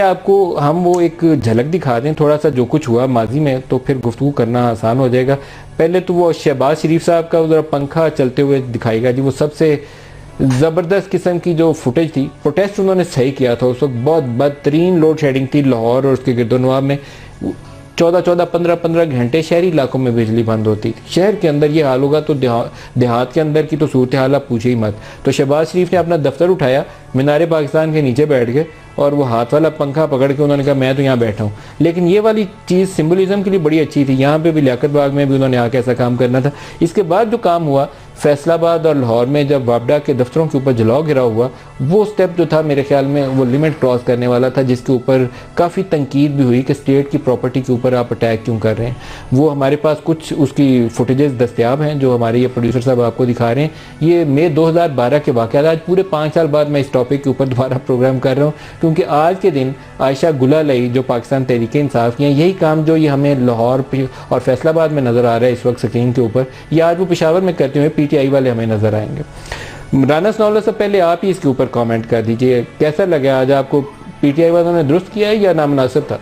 آپ کو ہم وہ ایک جھلک دکھا دیں تھوڑا سا جو کچھ ہوا ماضی میں، تو پھر گفتگو کرنا آسان ہو جائے گا۔ پہلے تو وہ شہباز شریف صاحب کا ذرا پنکھا چلتے ہوئے دکھائے گا جی، وہ سب سے زبردست قسم کی جو فوٹیج تھی۔ پروٹیسٹ انہوں نے صحیح کیا تھا، اس وقت بہت بدترین لوڈ شیڈنگ تھی لاہور اور اس کے گرد و نواح میں، 15 گھنٹے شہری علاقوں میں بجلی بند ہوتی تھی۔ شہر کے اندر یہ حال ہوگا تو دیہات کے اندر کی تو صورتحال آپ پوچھے ہی مت۔ تو شہباز شریف نے اپنا دفتر اٹھایا، مینار پاکستان کے نیچے بیٹھ گئے اور وہ ہاتھ والا پنکھا پکڑ کے انہوں نے کہا میں تو یہاں بیٹھا ہوں۔ لیکن یہ والی چیز سمبولزم کے لیے بڑی اچھی تھی، یہاں پہ بھی لیاقت باغ میں بھی انہوں نے آ کے ایسا کام کرنا تھا۔ اس کے بعد جو کام ہوا فیصل آباد اور لاہور میں، جب وابڈا کے دفتروں کے اوپر جلاؤ گرا ہوا، وہ سٹیپ جو تھا میرے خیال میں وہ لیمٹ کراس کرنے والا تھا، جس کے اوپر کافی تنقید بھی ہوئی کہ اسٹیٹ کی پراپرٹی کے اوپر آپ اٹیک کیوں کر رہے ہیں۔ وہ ہمارے پاس کچھ اس کی فوٹیجز دستیاب ہیں جو ہمارے یہ پروڈیوسر صاحب آپ کو دکھا رہے ہیں۔ یہ مئی 2012 کے واقعات، آج پورے 5 سال بعد میں اس ٹاپک کے اوپر دوبارہ پروگرام کر رہا ہوں، کیونکہ آج کے دن عائشہ گلالئی جو پاکستان تحریک انصاف کی ہیں، یہی کام جو یہ ہمیں لاہور اور فیصل آباد میں نظر آ رہا ہے اس وقت سکرین کے اوپر، یہ آج وہ پشاور میں کرتے ہوئے پی ٹی آئی والے ہمیں نظر آئیں گے۔ رانا ثناءاللہ سے پہلے آپ ہی اس کے اوپر کامنٹ کر دیجئے، کیسا لگا آج آپ کو؟ پی ٹی آئی والوں نے درست کیا ہے یا نامناسب تھا؟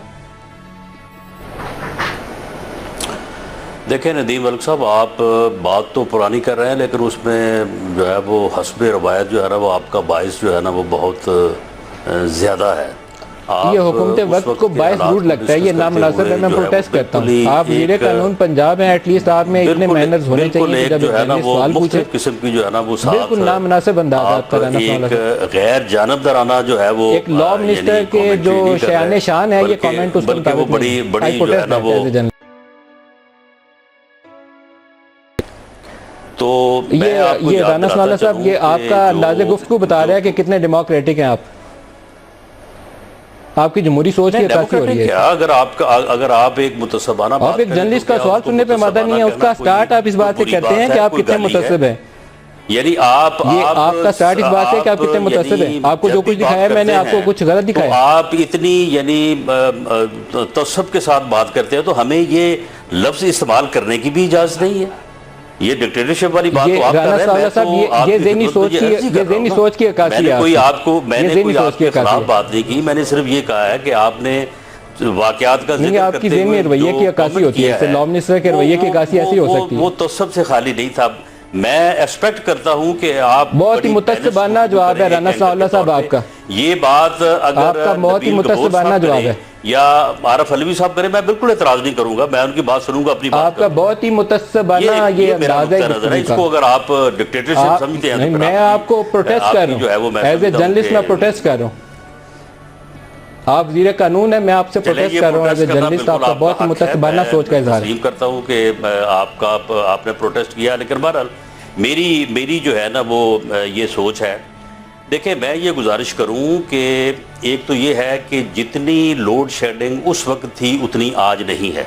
دیکھیں ندیم ملک صاحب، آپ بات تو پرانی کر رہے ہیں، لیکن اس میں جو ہے وہ حسب روایت جو ہے نا وہ آپ کا باعث جو ہے نا وہ بہت زیادہ ہے۔ یہ حکومت وقت کو باعث ضرور لگتا ہے، یہ نامناسب ہے، میں پروٹیسٹ کرتا ہوں۔ آپ وزیر قانون پنجاب ہیں، ایٹ لیسٹ آپ میں اتنے مینرز ہونے چاہیے کہ جب ایک سوال پوچھے قسم کی جو ہے نا وہ بالکل نامناسب انداز آپ کا رانا ثناءاللہ صاحب، ایک غیر جانبدارانہ جو ہے وہ ایک لا منسٹر کے جو شان شان ہے، یہ کامنٹ اس کے مطابق نہیں ہے۔ بڑی جو ہے نا وہ تو یہ رانا ثناءاللہ صاحب، یہ آپ کا انداز گفتگو بتا رہا ہے کہ کتنے ڈیموکریٹک ہیں آپ کی جمہوری سوچ کی عکاسی ہو رہی ہے۔ اگر آپ ایک متعصبانہ بات آپ ایک جرنلسٹ کا سوال سننے پہ مادہ نہیں ہے، اس کا سٹارٹ آپ اس بات سے کرتے ہیں کہ آپ کتنے متعصب ہیں۔ یعنی آپ کا سٹارٹ اس بات سے کہ آپ کتنے متعصب ہیں۔ آپ کو جو کچھ دکھایا ہے میں نے آپ کو کچھ غلط دکھایا؟ آپ اتنی یعنی تعصب کے ساتھ بات کرتے ہیں تو ہمیں یہ لفظ استعمال کرنے کی بھی اجازت نہیں ہے۔ یہ ڈکٹیٹرشپ والی بات تو آپ کر رہے ہیں، یہ ذہنی سوچ کی عکاسی ہے۔ میں نے کوئی آپ کے خلاف بات نہیں کی، میں نے صرف یہ کہا ہے کہ آپ نے واقعات کا ذکر کرتے ہوئے آپ کی ذہنی رویے کی عکاسی ہوتی ہے، لا منسٹر کے رویے کی عکاسی ایسی ہو سکتی ہے۔ وہ تعصب سے خالی نہیں تھا۔ میں ایکسپیکٹ کرتا ہوں کہ آپ بہت ہی متعصبانہ جواب ہے رانا ثناءاللہ صاحب آپ کا۔ یہ بات اگر آپ کا بہت ہی متعصبانہ جواب ہے یا عارف علوی صاحب کرے، میں بالکل اعتراض نہیں کروں گا، میں ان کی بات سنوں گا، اپنی بات آپ کا بہت ہی متعصبانہ یہ انداز ہے۔ اس کو اگر آپ ڈکٹیٹرشپ سمجھتے ہیں، میں آپ کو پروٹیسٹ کر رہا ہوں، ایز اے جرنلسٹ میں پروٹیسٹ کر رہا ہوں۔ آپ وزیر قانون ہیں، میں آپ سے پروٹیسٹ کر رہا ہوں ایز اے جرنلسٹ۔ آپ کا بہت ہی متعصبانہ سوچ کا اظہار ہے۔ تسلیم کرتا ہوں کہ آپ نے پروٹیسٹ کیا، لیکن بہرحال میری جو ہے نا وہ یہ سوچ ہے۔ دیکھیں، میں یہ گزارش کروں کہ ایک تو یہ ہے کہ جتنی لوڈ شیڈنگ اس وقت تھی اتنی آج نہیں ہے۔